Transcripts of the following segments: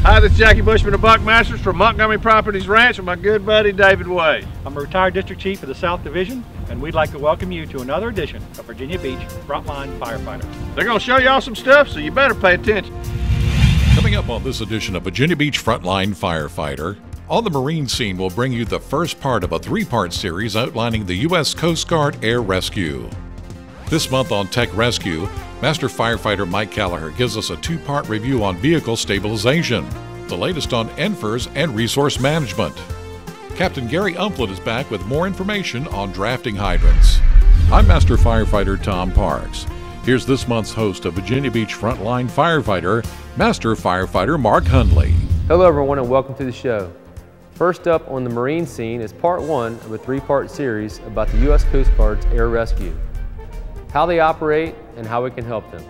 Hi, this is Jackie Bushman of Buckmasters from Montgomery Properties Ranch with my good buddy David Wade. I'm a retired district chief of the South Division, and we'd like to welcome you to another edition of Virginia Beach Frontline Firefighter. They're going to show y'all some stuff, so you better pay attention. Coming up on this edition of Virginia Beach Frontline Firefighter, On the Marine Scene will bring you the first part of a three-part series outlining the U.S. Coast Guard Air Rescue. This month on Tech Rescue, Master Firefighter Mike Kellerh gives us a two-part review on vehicle stabilization, the latest on NIFERS and resource management. Captain Gary Umflett is back with more information on drafting hydrants. I'm Master Firefighter Tom Parks. Here's this month's host of Virginia Beach Frontline Firefighter, Master Firefighter Mark Hundley. Hello everyone and welcome to the show. First up on the Marine Scene is part one of a three-part series about the U.S. Coast Guard's Air Rescue, how they operate and how we can help them.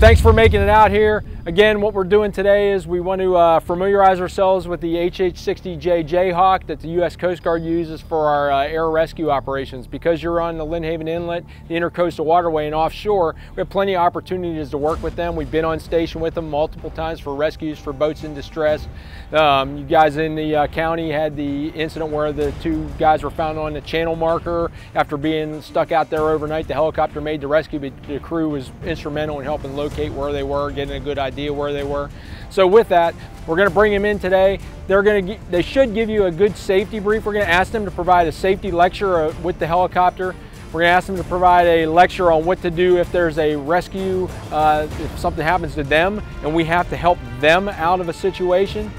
Thanks for making it out here. Again, what we're doing today is we want to familiarize ourselves with the HH-60J Jayhawk that the U.S. Coast Guard uses for our air rescue operations. Because you're on the Lynnhaven Inlet, the Intercoastal Waterway, and offshore, we have plenty of opportunities to work with them. We've been on station with them multiple times for rescues for boats in distress. You guys in the county had the incident where the two guys were found on the channel marker after being stuck out there overnight. The helicopter made the rescue, but the crew was instrumental in helping locate where they were, getting a good idea where they were. So with that, we're going to bring them in today. They should give you a good safety brief. We're going to ask them to provide a safety lecture with the helicopter. We're going to ask them to provide a lecture on what to do if there's a rescue, if something happens to them and we have to help them out of a situation.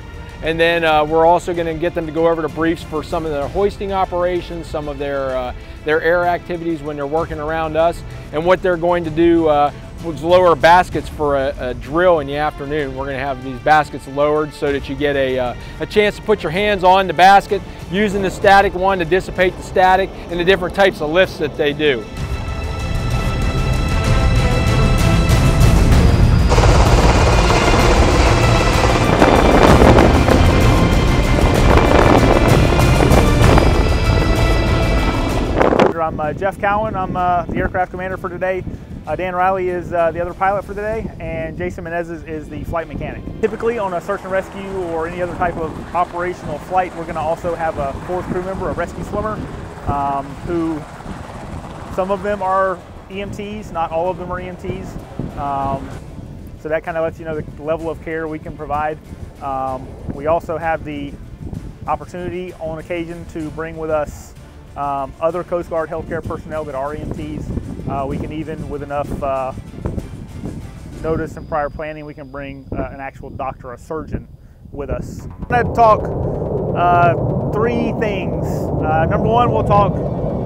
And then we're also going to get them to go over the briefs for some of their hoisting operations, some of their air activities when they're working around us, and what they're going to do was lower baskets for a drill in the afternoon. We're going to have these baskets lowered so that you get a chance to put your hands on the basket, using the static one to dissipate the static and the different types of lifts that they do. I'm Jeff Cowan. I'm the aircraft commander for today. Dan Riley is the other pilot for today, and Jason Menezes is the flight mechanic. Typically on a search and rescue or any other type of operational flight, we're going to also have a fourth crew member, a rescue swimmer, who some of them are EMTs, not all of them are EMTs. So that kind of lets you know the level of care we can provide. We also have the opportunity on occasion to bring with us other Coast Guard healthcare personnel that are EMTs. We can even, with enough notice and prior planning, we can bring an actual doctor, a surgeon, with us. I'm going to talk three things. Number one, we'll talk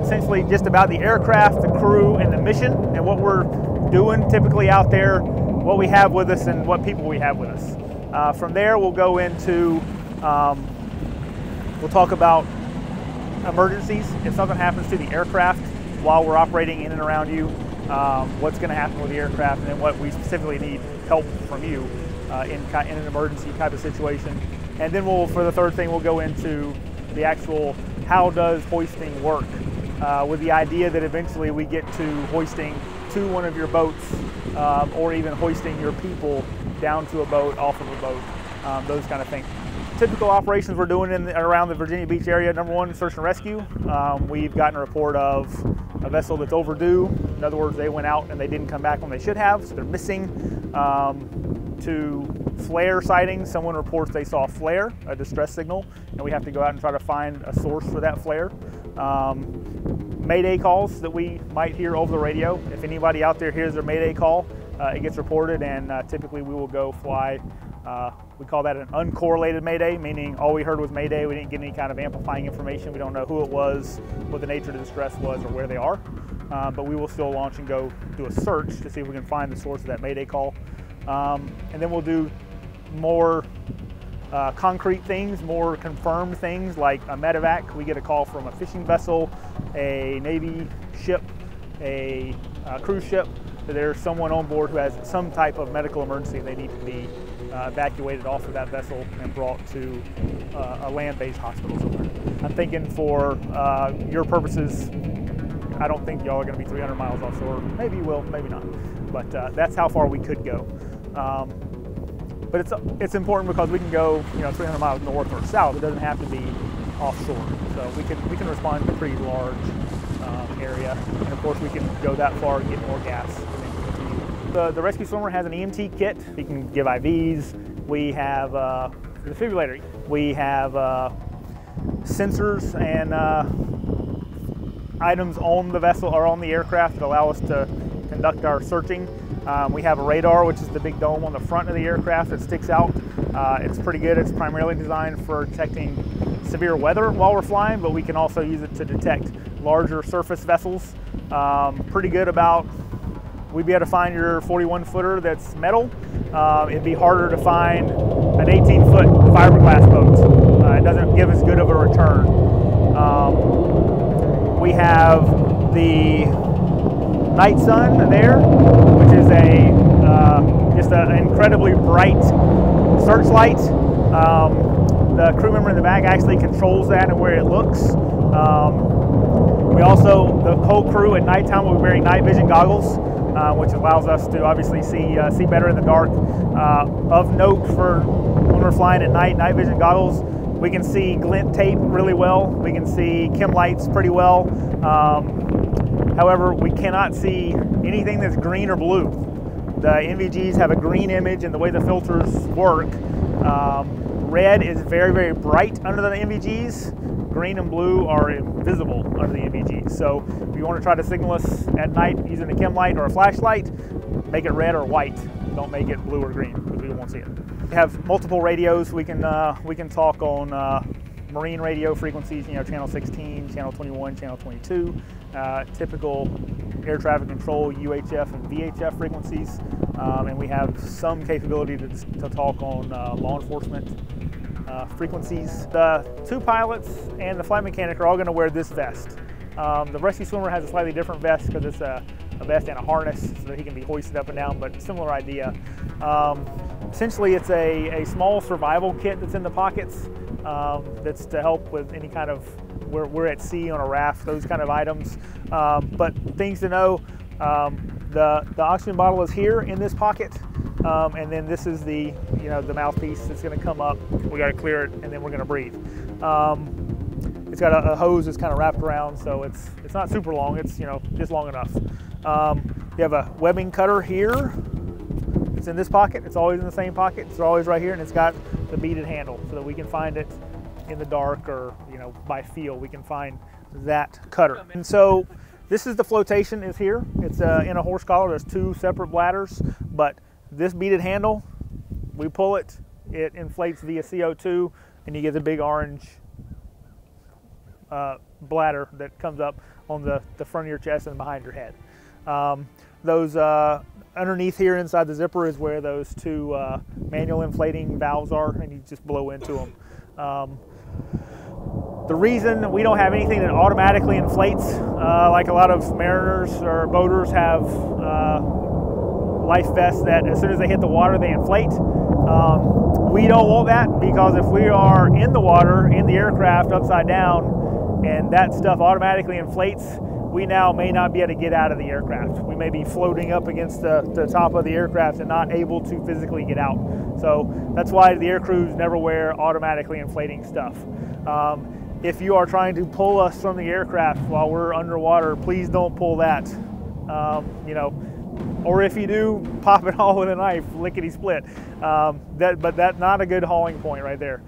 essentially just about the aircraft, the crew, and the mission, and what we're doing typically out there, what we have with us, and what people we have with us. From there, we'll go into, we'll talk about emergencies. If something happens to the aircraft while we're operating in and around you, what's going to happen with the aircraft, and then what we specifically need help from you in an emergency type of situation. And then for the third thing, we'll go into the actual how does hoisting work, with the idea that eventually we get to hoisting to one of your boats, or even hoisting your people down to a boat, off of a boat, those kind of things. Typical operations we're doing in around the Virginia Beach area. Number one, search and rescue. We've gotten a report of a vessel that's overdue. In other words, they went out and they didn't come back when they should have, so they're missing. To flare sightings, someone reports they saw a flare, a distress signal, and we have to go out and try to find a source for that flare. Mayday calls that we might hear over the radio. If anybody out there hears their mayday call, it gets reported, and typically we will go fly. We call that an uncorrelated mayday, meaning all we heard was mayday. We didn't get any kind of amplifying information. We don't know who it was, what the nature of the distress was, or where they are. But we will still launch and go do a search to see if we can find the source of that mayday call. And then we'll do more concrete things, more confirmed things like a medevac. We get a call from a fishing vessel, a Navy ship, a cruise ship, that there's someone on board who has some type of medical emergency and they need to be evacuated off of that vessel and brought to a land-based hospital somewhere. I'm thinking for your purposes, I don't think y'all are going to be 300 miles offshore. Maybe you will, maybe not. But that's how far we could go. But it's important because we can go 300 miles north or south. It doesn't have to be offshore. So we can respond to a pretty large area. And of course we can go that far and get more gas. The rescue swimmer has an EMT kit. We can give IVs. We have a defibrillator. We have sensors and items on the vessel or on the aircraft that allow us to conduct our searching. We have a radar, which is the big dome on the front of the aircraft that sticks out. It's pretty good. It's primarily designed for detecting severe weather while we're flying, but we can also use it to detect larger surface vessels. Pretty good about, we'd be able to find your 41-footer that's metal. It'd be harder to find an 18-foot fiberglass boat. It doesn't give as good of a return. We have the night sun there, which is just an incredibly bright searchlight. The crew member in the back actually controls that and where it looks. We also, the whole crew at nighttime will be wearing night vision goggles, which allows us to obviously see better in the dark. Of note for when we're flying at night vision goggles, we can see glint tape really well. We can see chem lights pretty well. However, we cannot see anything that's green or blue. The NVGs have a green image, and the way the filters work, red is very, very bright under the NVGs. Green and blue are invisible under the NVGs. So if you want to try to signal us at night using a chem light or a flashlight, make it red or white. Don't make it blue or green, because we won't see it. We have multiple radios. We can talk on marine radio frequencies, channel 16, channel 21, channel 22, typical air traffic control, UHF and VHF frequencies, and we have some capability to talk on law enforcement frequencies. The two pilots and the flight mechanic are all going to wear this vest. The rescue swimmer has a slightly different vest because it's a vest and a harness so that he can be hoisted up and down, but similar idea. Essentially, it's a small survival kit that's in the pockets that's to help with any kind of, we're at sea on a raft, those kind of items. But things to know, the oxygen bottle is here in this pocket, and then this is the the mouthpiece that's going to come up. We got to clear it, and then we're going to breathe. It's got a hose that's kind of wrapped around, so it's not super long. It's just long enough. You have a webbing cutter here. It's in this pocket. It's always in the same pocket. It's always right here, and it's got the beaded handle so that we can find it in the dark or by feel. We can find that cutter. And so this is the flotation is here. It's in a horse collar. There's two separate bladders, but this beaded handle, we pull it, it inflates via CO2, and you get the big orange bladder that comes up on the front of your chest and behind your head. Those underneath here inside the zipper is where those two manual inflating valves are, and you just blow into them. The reason we don't have anything that automatically inflates, like a lot of mariners or boaters have life vests that as soon as they hit the water they inflate. We don't want that, because if we are in the water, in the aircraft, upside down, and that stuff automatically inflates, we now may not be able to get out of the aircraft. We may be floating up against the top of the aircraft and not able to physically get out. So that's why the air crews never wear automatically inflating stuff. If you are trying to pull us from the aircraft while we're underwater, please don't pull that. Or if you do, pop it all with a knife, lickety split. But that's not a good hauling point right there.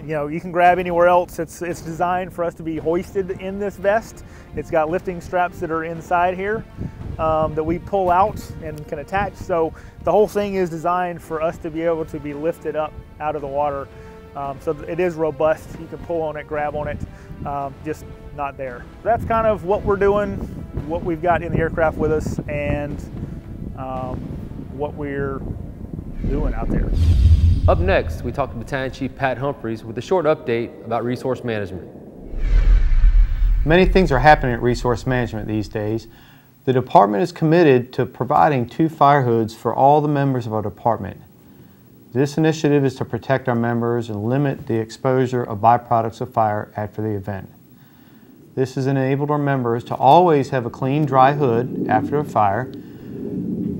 You can grab anywhere else. It's designed for us to be hoisted in this vest. It's got lifting straps that are inside here that we pull out and can attach. So the whole thing is designed for us to be able to be lifted up out of the water. So it is robust. You can pull on it, grab on it, just not there. That's kind of what we're doing, what we've got in the aircraft with us, and what we're doing out there. Up next, we talk to Battalion Chief Pat Humphreys with a short update about resource management. Many things are happening at resource management these days. The department is committed to providing 2 fire hoods for all the members of our department. This initiative is to protect our members and limit the exposure of byproducts of fire after the event. This has enabled our members to always have a clean, dry hood after a fire.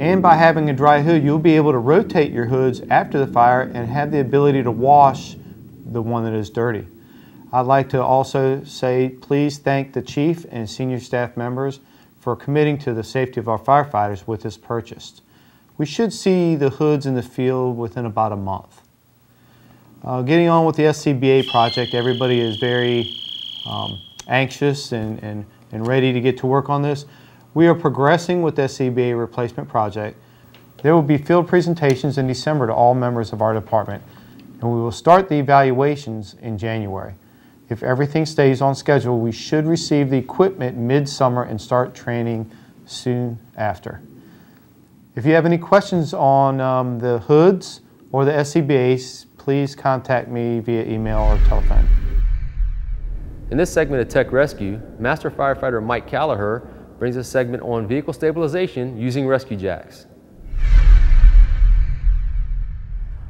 And by having a dry hood, you'll be able to rotate your hoods after the fire and have the ability to wash the one that is dirty. I'd like to also say please thank the Chief and senior staff members for committing to the safety of our firefighters with this purchase. We should see the hoods in the field within about a month. Getting on with the SCBA project, everybody is very anxious and ready to get to work on this. We are progressing with the SCBA replacement project. There will be field presentations in December to all members of our department, and we will start the evaluations in January. If everything stays on schedule, we should receive the equipment mid-summer and start training soon after. If you have any questions on the hoods or the SCBAs, please contact me via email or telephone. In this segment of Tech Rescue, Master Firefighter Mike Kellerh brings a segment on vehicle stabilization using rescue jacks.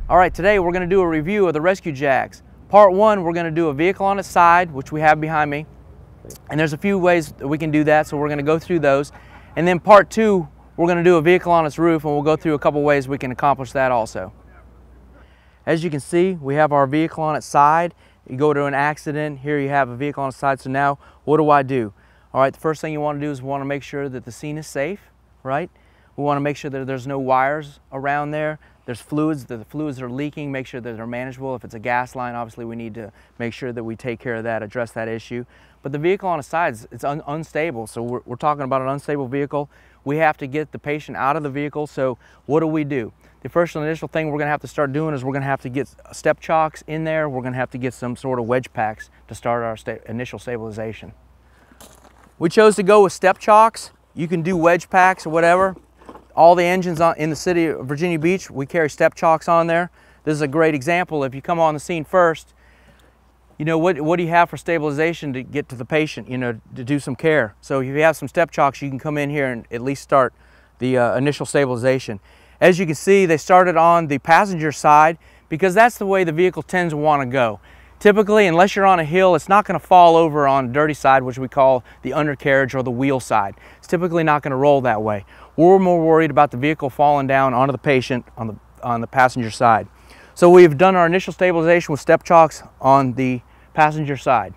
All right, today we're going to do a review of the rescue jacks. Part one, we're going to do a vehicle on its side, which we have behind me. And there's a few ways that we can do that, so we're going to go through those. And then part two, we're going to do a vehicle on its roof, and we'll go through a couple ways we can accomplish that also. As you can see, we have our vehicle on its side. You go to an accident, here you have a vehicle on its side. So now, what do I do? All right, the first thing you want to do is we want to make sure that the scene is safe, right? We want to make sure that there's no wires around there. There's fluids, that the fluids are leaking, make sure that they're manageable. If it's a gas line, obviously we need to make sure that we take care of that, address that issue. But the vehicle on its side, it's unstable. So we're talking about an unstable vehicle. We have to get the patient out of the vehicle, so what do? The first initial thing we're going to have to start doing is we're going to have to get step chocks in there. We're going to have to get some sort of wedge packs to start our initial stabilization. We chose to go with step chocks. You can do wedge packs or whatever. All the engines in the city of Virginia Beach, we carry step chocks on there. This is a great example. If you come on the scene first, you know, what do you have for stabilization to get to the patient, you know, to do some care. So if you have some step chocks, you can come in here and at least start the initial stabilization. As you can see, they started on the passenger side because that's the way the vehicle tends to want to go. Typically, unless you're on a hill, it's not going to fall over on the dirty side, which we call the undercarriage or the wheel side. It's typically not going to roll that way. We're more worried about the vehicle falling down onto the patient on the passenger side. So we've done our initial stabilization with step chocks on the passenger side.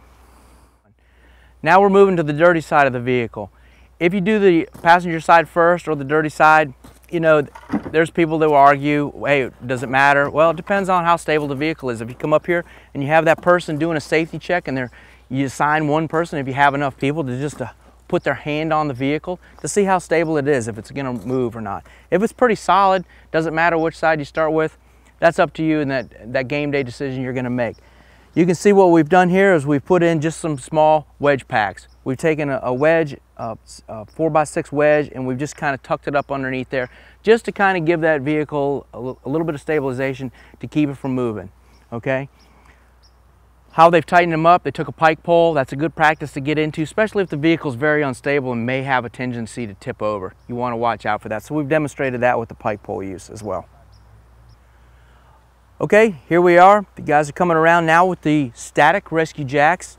Now we're moving to the dirty side of the vehicle. If you do the passenger side first or the dirty side, you know, there's people that will argue, hey, does it matter? Well, it depends on how stable the vehicle is. If you come up here and you have that person doing a safety check and you assign one person, if you have enough people to just put their hand on the vehicle to see how stable it is, if it's going to move or not. If it's pretty solid, doesn't matter which side you start with, that's up to you and that game day decision you're going to make. You can see what we've done here is we've put in just some small wedge packs. We've taken a wedge, a 4x6 wedge, and we've just kind of tucked it up underneath there just to kind of give that vehicle a little bit of stabilization to keep it from moving, okay? How they've tightened them up, they took a pike pole. That's a good practice to get into, especially if the vehicle is very unstable and may have a tendency to tip over. You want to watch out for that. So we've demonstrated that with the pike pole use as well. Okay, here we are. The guys are coming around now with the static rescue jacks.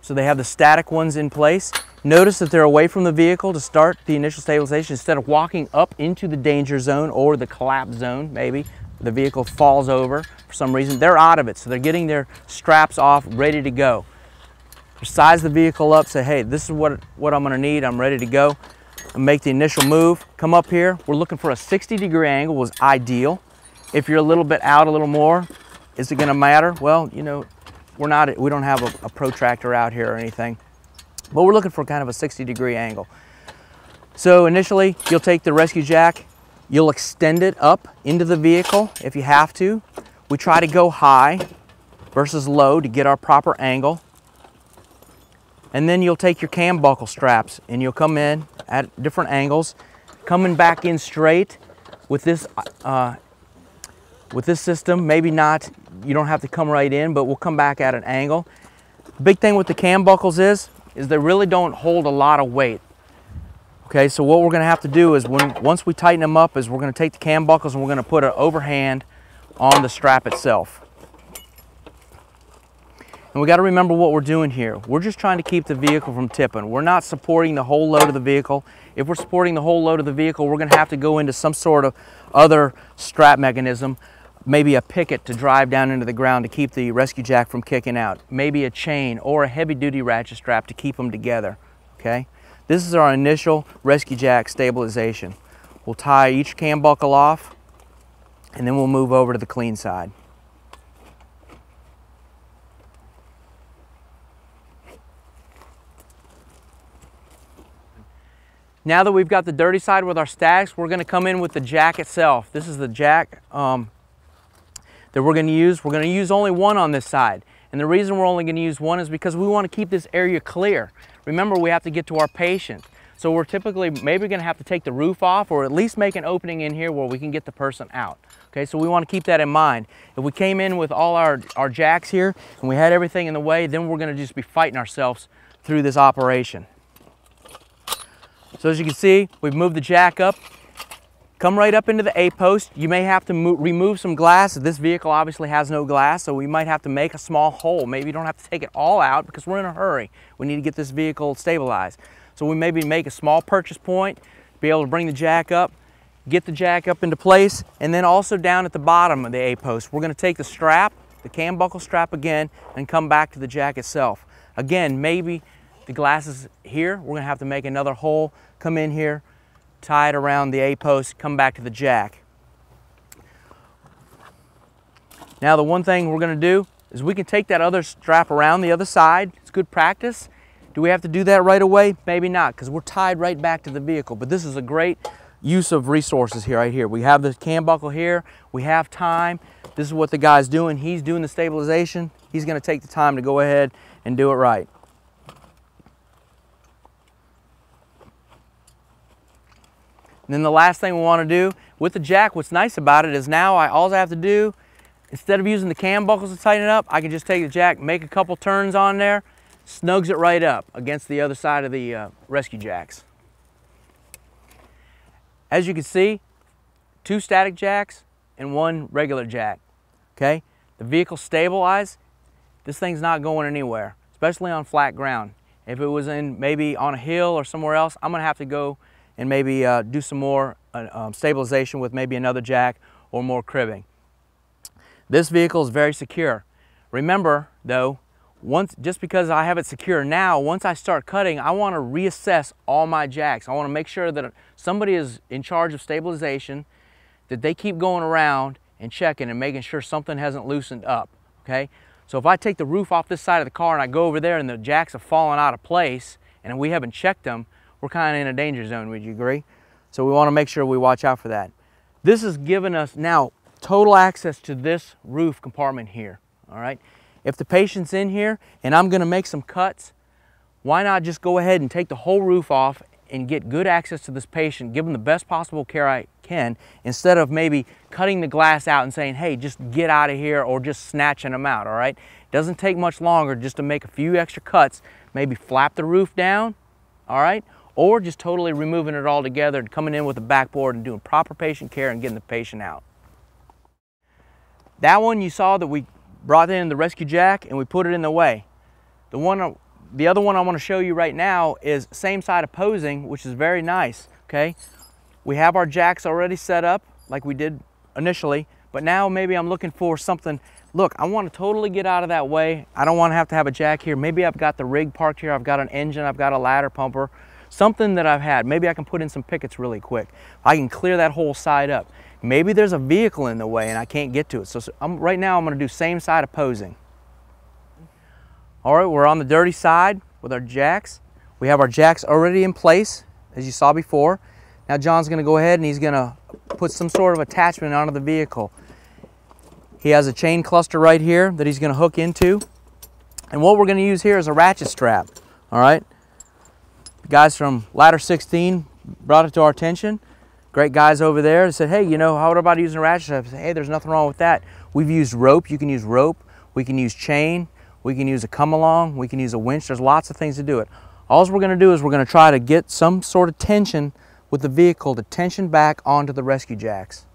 So they have the static ones in place. Notice that they're away from the vehicle to start the initial stabilization. Instead of walking up into the danger zone or the collapse zone, maybe the vehicle falls over for some reason, they're out of it. So they're getting their straps off, ready to go. Size the vehicle up, say, hey, this is what I'm gonna need, I'm ready to go. And make the initial move, come up here. We're looking for a 60-degree angle was ideal. If you're a little bit out a little more, is it gonna matter? Well, you know, we don't have a protractor out here or anything, but we're looking for kind of a 60-degree angle. So initially, you'll take the rescue jack, you'll extend it up into the vehicle if you have to. We try to go high versus low to get our proper angle. And then you'll take your cam buckle straps and you'll come in at different angles, coming back in straight with this system. Maybe not, you don't have to come right in, but we'll come back at an angle. The big thing with the cam buckles is they really don't hold a lot of weight. Okay, so what we're going to have to do is once we tighten them up is we're going to take the cam buckles and we're going to put an overhand on the strap itself. And And we got to remember what we're doing here. We're just trying to keep the vehicle from tipping. We're not supporting the whole load of the vehicle. If we're supporting the whole load of the vehicle, we're going to have to go into some sort of other strap mechanism, maybe a picket to drive down into the ground to keep the rescue jack from kicking out, maybe a chain or a heavy-duty ratchet strap to keep them together, okay? This is our initial rescue jack stabilization. We'll tie each cam buckle off, and then we'll move over to the clean side. Now that we've got the dirty side with our stacks, we're going to come in with the jack itself. This is the jack that we're going to use. We're going to use only one on this side. And the reason we're only going to use one is because we want to keep this area clear. Remember, we have to get to our patient. So we're typically maybe going to have to take the roof off or at least make an opening in here where we can get the person out. Okay, so we want to keep that in mind. If we came in with all our jacks here and we had everything in the way, then we're going to just be fighting ourselves through this operation. So as you can see, we've moved the jack up, come right up into the A-post. You may have to remove some glass. This vehicle obviously has no glass, so we might have to make a small hole. Maybe you don't have to take it all out because we're in a hurry. We need to get this vehicle stabilized. So we maybe make a small purchase point, be able to bring the jack up, get the jack up into place, and then also down at the bottom of the A-post, we're going to take the strap, the cam buckle strap again, and come back to the jack itself. Again, maybe the glass is here. We're going to have to make another hole, come in here, tie it around the A-post, come back to the jack. Now the one thing we're going to do is we can take that other strap around the other side. It's good practice. Do we have to do that right away? Maybe not, because we're tied right back to the vehicle. But this is a great use of resources here, right here. We have the cam buckle here. We have time. This is what the guy's doing. He's doing the stabilization. He's going to take the time to go ahead and do it right. And then the last thing we want to do with the jack, what's nice about it is now all I have to do, instead of using the cam buckles to tighten it up, I can just take the jack, make a couple turns on there, snugs it right up against the other side of the rescue jacks. As you can see, 2 static jacks and 1 regular jack, okay? The vehicle's stabilized. This thing's not going anywhere, especially on flat ground. If it was in maybe on a hill or somewhere else, I'm gonna have to go and maybe do some more stabilization with maybe another jack or more cribbing. This vehicle is very secure. Remember though, just because I have it secure now, once I start cutting, I want to reassess all my jacks. I want to make sure that somebody is in charge of stabilization, that they keep going around and checking and making sure something hasn't loosened up, okay? So if I take the roof off this side of the car and I go over there and the jacks have fallen out of place and we haven't checked them, we're kind of in a danger zone, would you agree? So we want to make sure we watch out for that. This has given us now total access to this roof compartment here, all right? If the patient's in here and I'm going to make some cuts, why not just go ahead and take the whole roof off and get good access to this patient, give them the best possible care I can, instead of maybe cutting the glass out and saying, hey, just get out of here, or just snatching them out, all right? It doesn't take much longer just to make a few extra cuts, maybe flap the roof down, all right? Or just totally removing it all together and coming in with a backboard and doing proper patient care and getting the patient out. That one you saw that we brought in the rescue jack and we put it in the way. The other one I want to show you right now is same side opposing, which is very nice, okay? We have our jacks already set up like we did initially, but now maybe I'm looking for something. Look, I want to totally get out of that way. I don't want to have a jack here. Maybe I've got the rig parked here. I've got an engine. I've got a ladder pumper. Something that I've had. Maybe I can put in some pickets really quick. I can clear that whole side up. Maybe there's a vehicle in the way and I can't get to it. So right now I'm going to do same side opposing. All right, we're on the dirty side with our jacks. We have our jacks already in place, as you saw before. Now John's going to go ahead and he's going to put some sort of attachment onto the vehicle. He has a chain cluster right here that he's going to hook into. And what we're going to use here is a ratchet strap. All right. The guys from Ladder 16 brought it to our attention. Great guys over there. They said, hey, you know, how about using a ratchet strap? I said, hey, there's nothing wrong with that. We've used rope. You can use rope. We can use chain. We can use a come along. We can use a winch. There's lots of things to do it. All we're going to do is we're going to try to get some sort of tension with the vehicle to tension back onto the rescue jacks.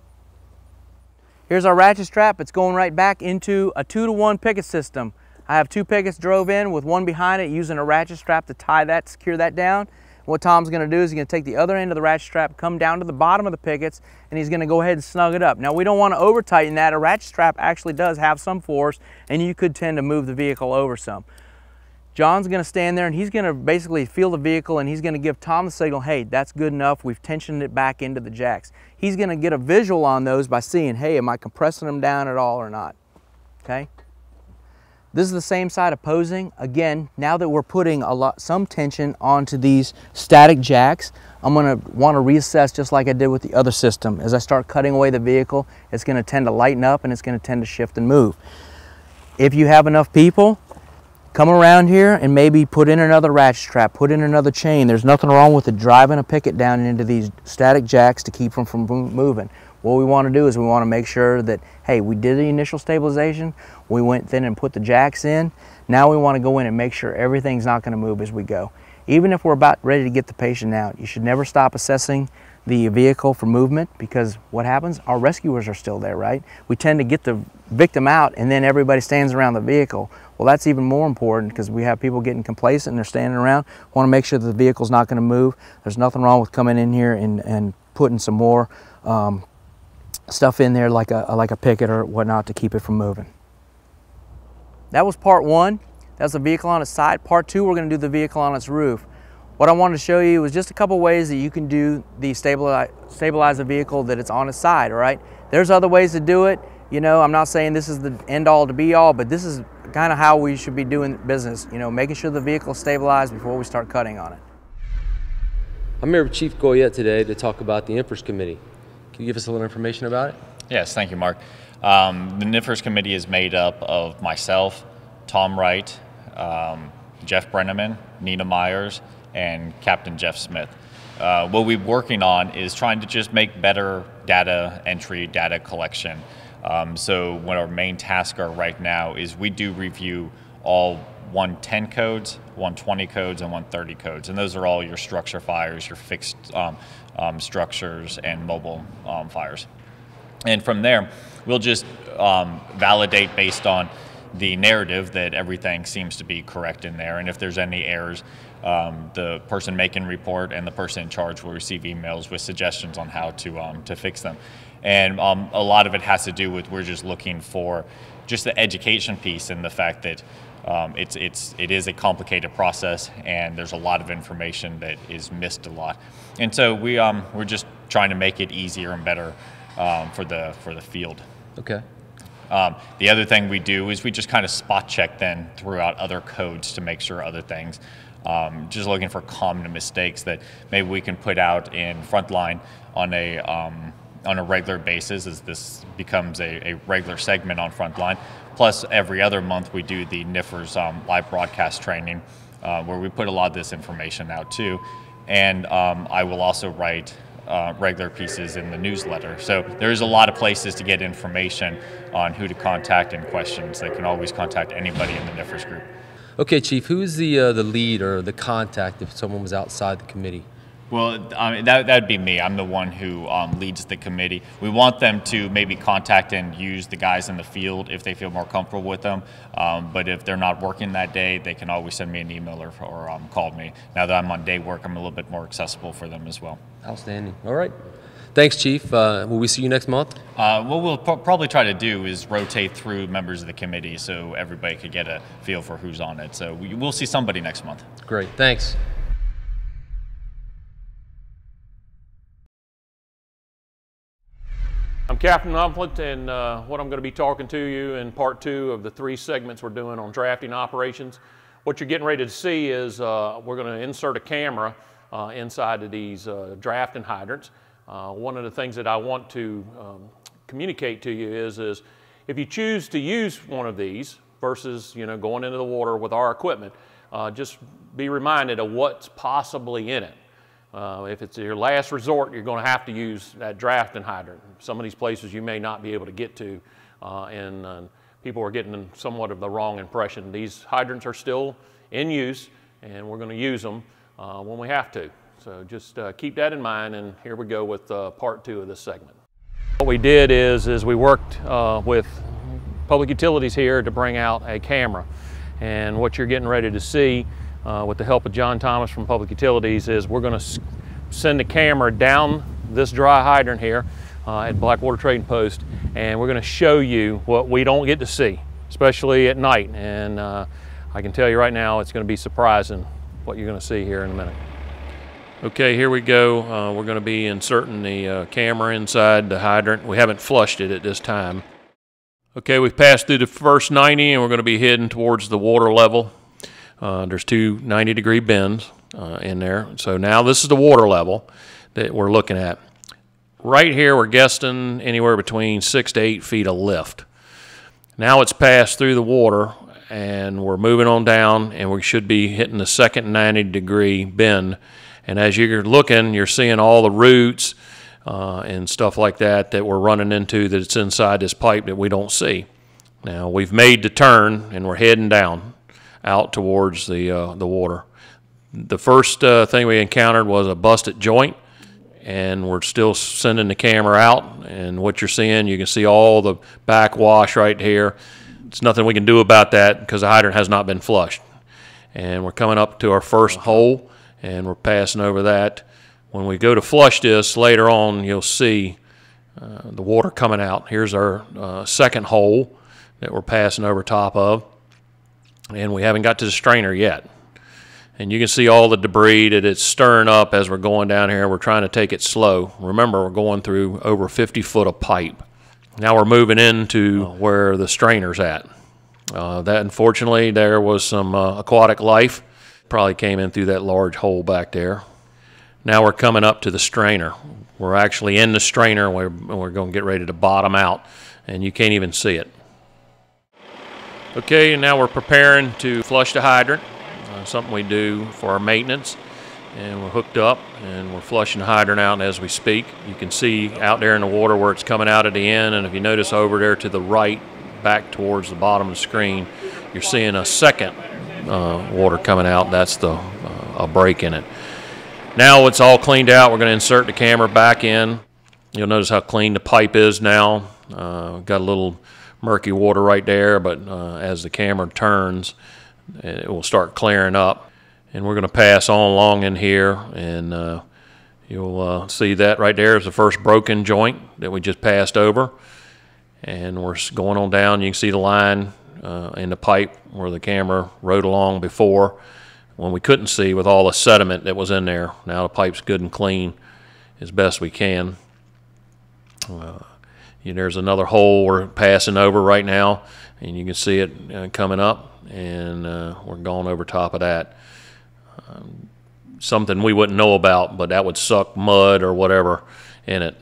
Here's our ratchet strap. It's going right back into a 2-to-1 picket system. I have 2 pickets drove in with one behind it using a ratchet strap to tie that, secure that down. What Tom's going to do is he's going to take the other end of the ratchet strap, come down to the bottom of the pickets, and he's going to go ahead and snug it up. Now we don't want to over tighten that. A ratchet strap actually does have some force, and you could tend to move the vehicle over some. John's going to stand there and he's going to basically feel the vehicle, and he's going to give Tom the signal, hey, that's good enough. We've tensioned it back into the jacks. He's going to get a visual on those by seeing, hey, am I compressing them down at all or not? Okay. This is the same side opposing. Again, now that we're putting some tension onto these static jacks, I'm going to want to reassess just like I did with the other system. As I start cutting away the vehicle, it's going to tend to lighten up and it's going to tend to shift and move. If you have enough people, come around here and maybe put in another ratchet strap, put in another chain. There's nothing wrong with it driving a picket down into these static jacks to keep them from moving. What we want to do is we want to make sure that, hey, we did the initial stabilization, we went then and put the jacks in. Now we want to go in and make sure everything's not going to move as we go. Even if we're about ready to get the patient out, you should never stop assessing the vehicle for movement, because what happens? Our rescuers are still there, right? We tend to get the victim out and then everybody stands around the vehicle. Well, that's even more important because we have people getting complacent and they're standing around. We want to make sure that the vehicle's not going to move. There's nothing wrong with coming in here and putting some more stuff in there like a picket or whatnot to keep it from moving. That was part 1. That's the vehicle on its side. Part 2, we're going to do the vehicle on its roof. What I wanted to show you was just a couple ways that you can do the stabilize the vehicle that it's on its side, all right? There's other ways to do it. You know, I'm not saying this is the end all to be all, but this is kind of how we should be doing business, you know, making sure the vehicle is stabilized before we start cutting on it. I'm here with Chief Goyette today to talk about the NIFERS committee. Can you give us a little information about it? Yes, thank you, Mark. The NIFERS committee is made up of myself, Tom Wright, Jeff Brenneman, Nina Myers, and Captain Jeff Smith. What we're working on is trying to just make better data entry, data collection. So what our main tasks are right now is we do review all 110 codes, 120 codes, and 130 codes. And those are all your structure fires, your fixed structures, and mobile fires. And from there, we'll just validate based on the narrative that everything seems to be correct in there. And if there's any errors, the person making report and the person in charge will receive emails with suggestions on how to fix them. And a lot of it has to do with we're just looking for just the education piece and the fact that it is a complicated process and there's a lot of information that is missed a lot. And so we're just trying to make it easier and better for the field. Okay. The other thing we do is we just kind of spot check then throughout other codes to make sure other things, just looking for common mistakes that maybe we can put out in Frontline on a regular basis, as this becomes a regular segment on Frontline. Plus every other month we do the NIFERS live broadcast training where we put a lot of this information out too. And I will also write regular pieces in the newsletter. So there's a lot of places to get information on who to contact and questions. They can always contact anybody in the NIFERS group. Okay, Chief, who is the lead or the contact if someone was outside the committee? Well, that'd be me. I'm the one who leads the committee. We want them to maybe contact and use the guys in the field if they feel more comfortable with them. But if they're not working that day, they can always send me an email or call me. Now that I'm on day work, I'm a little bit more accessible for them as well. Outstanding. All right. Thanks, Chief. Will we see you next month? What we'll probably try to do is rotate through members of the committee so everybody could get a feel for who's on it. So we'll see somebody next month. Great. Thanks. I'm Captain Umflett, and what I'm going to be talking to you in part 2 of the 3 segments we're doing on drafting operations. What you're getting ready to see is we're going to insert a camera inside of these drafting hydrants. One of the things that I want to communicate to you is if you choose to use one of these versus going into the water with our equipment, just be reminded of what's possibly in it. If it's your last resort, you're going to have to use that drafting hydrant. Some of these places you may not be able to get to, and people are getting somewhat of the wrong impression. These hydrants are still in use, and we're going to use them when we have to. So just keep that in mind, and here we go with part 2 of this segment. What we did is we worked with Public Utilities here to bring out a camera. And what you're getting ready to see with the help of John Thomas from Public Utilities is we're going to send the camera down this dry hydrant here at Blackwater Trading Post, and we're going to show you what we don't get to see, especially at night. And I can tell you right now, it's going to be surprising what you're going to see here in a minute. Okay, here we go. We're going to be inserting the camera inside the hydrant. We haven't flushed it at this time. Okay, we've passed through the first 90 and we're going to be heading towards the water level. There's two 90-degree bends in there. So now this is the water level that we're looking at. Right here we're guessing anywhere between 6 to 8 feet of lift. Now it's passed through the water and we're moving on down, and we should be hitting the second 90-degree bend. And as you're looking, you're seeing all the roots and stuff like that that we're running into that's inside this pipe that we don't see. Now we've made the turn and we're heading down out towards the water. The first thing we encountered was a busted joint, and we're still sending the camera out, and what you're seeing, you can see all the backwash right here. It's nothing we can do about that because the hydrant has not been flushed. And we're coming up to our first hole, and we're passing over that. When we go to flush this later on, you'll see the water coming out. Here's our second hole that we're passing over top of, and we haven't got to the strainer yet. And you can see all the debris that it's stirring up as we're going down here. We're trying to take it slow. Remember, we're going through over 50 foot of pipe. Now we're moving into where the strainer's at. That, unfortunately, there was some aquatic life. Probably came in through that large hole back there. Now we're coming up to the strainer. We're actually in the strainer, and we're going to get ready to bottom out, and you can't even see it. Okay, and now we're preparing to flush the hydrant. Something we do for our maintenance, and we're hooked up and we're flushing the hydrant out as we speak. You can see out there in the water where it's coming out at the end, and if you notice over there to the right, back towards the bottom of the screen, you're seeing a second water coming out. That's a break in it. Now it's all cleaned out. We're going to insert the camera back in. You'll notice how clean the pipe is now. Got a little murky water right there, but as the camera turns, it will start clearing up. And we're going to pass on along in here, and you'll see that right there is the first broken joint that we just passed over. And we're going on down. You can see the line in the pipe where the camera rode along before when we couldn't see with all the sediment that was in there. Now the pipe's good and clean as best we can. There's another hole we're passing over right now, and you can see it coming up, and we're going over top of that. Something we wouldn't know about, but that would suck mud or whatever in it.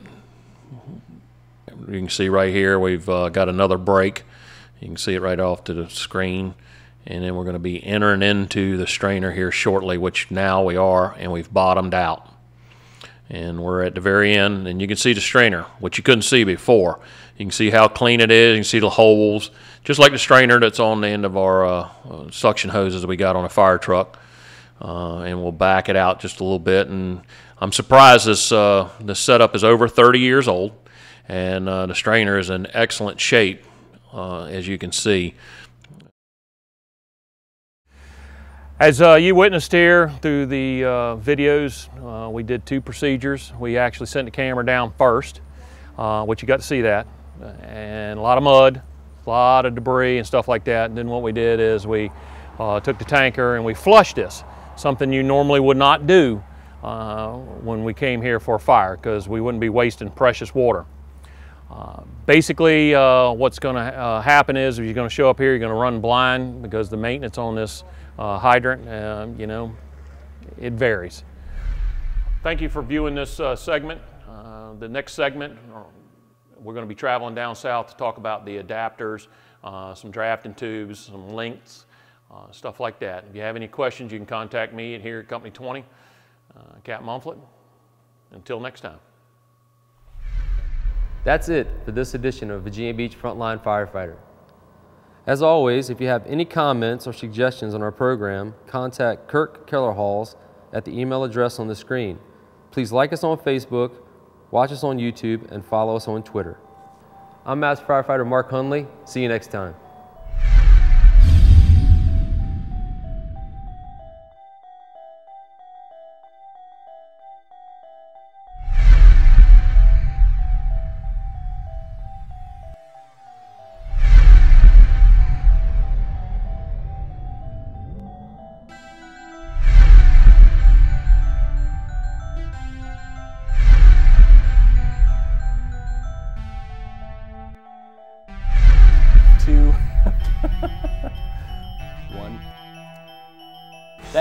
You can see right here we've got another break. You can see it right off to the screen, and then we're going to be entering into the strainer here shortly, which now we are, and we've bottomed out. And we're at the very end, and you can see the strainer, which you couldn't see before. You can see how clean it is. You can see the holes, just like the strainer that's on the end of our suction hoses we got on a fire truck. And we'll back it out just a little bit. And I'm surprised this setup is over 30 years old, and the strainer is in excellent shape, as you can see. As you witnessed here through the videos, we did two procedures. We actually sent the camera down first, which you got to see that, and a lot of mud, a lot of debris and stuff like that. And then what we did is we took the tanker and we flushed this, something you normally would not do when we came here for a fire, because we wouldn't be wasting precious water. Basically, what's going to happen is you're going to show up here, you're going to run blind, because the maintenance on this hydrant, you know, it varies. Thank you for viewing this segment. The next segment, we're going to be traveling down south to talk about the adapters, some drafting tubes, some lengths, stuff like that. If you have any questions, you can contact me here at Company 20, Cap Mumflet. Until next time. That's it for this edition of Virginia Beach Frontline Firefighter. As always, if you have any comments or suggestions on our program, contact Kirk Kellerhals at the email address on the screen. Please like us on Facebook, watch us on YouTube, and follow us on Twitter. I'm Master Firefighter Mark Hundley. See you next time.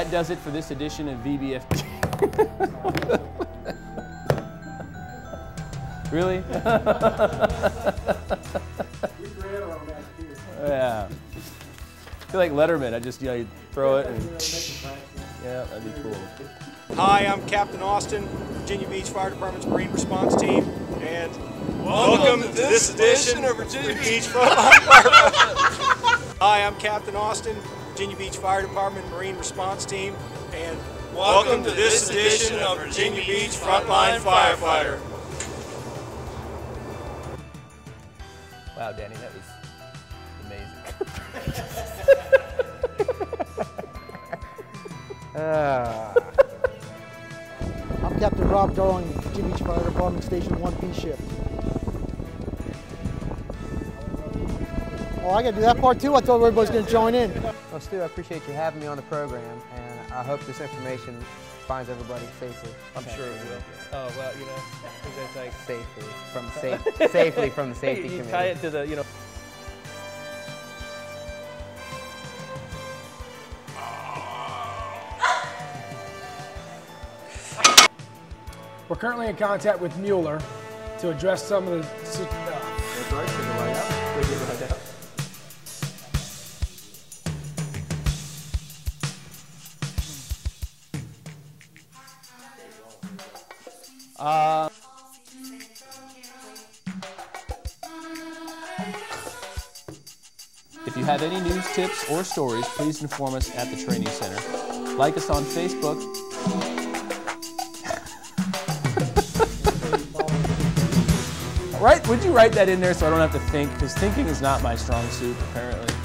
that does it for this edition of VBFD. Really? Yeah. I feel like Letterman. I just, you throw it and yeah, that'd be cool. Hi, I'm Captain Austin, Virginia Beach Fire Department's Marine Response Team, and welcome to this edition of Virginia Beach Frontline Firefighter. Hi, I'm Captain Austin, Virginia Beach Fire Department Marine Response Team, and welcome to this edition of Virginia Beach Frontline Firefighter. Wow, Danny, that was amazing. I'm Captain Rob Darling, Virginia Beach Fire Department Station 1B shift. Oh, I gotta do that part too? I thought everybody was gonna join in. Well, Stu, I appreciate you having me on the program, and I hope this information finds everybody safely. I'm sure it will. Oh, well, it's like safely from safely from the safety committee. You tie it to the, We're currently in contact with Mueller to address some of the... That's right, take it right out. If you have any news, tips, or stories, please inform us at the training center. Like us on Facebook. Right? Would you write that in there so I don't have to think? Because thinking is not my strong suit, apparently.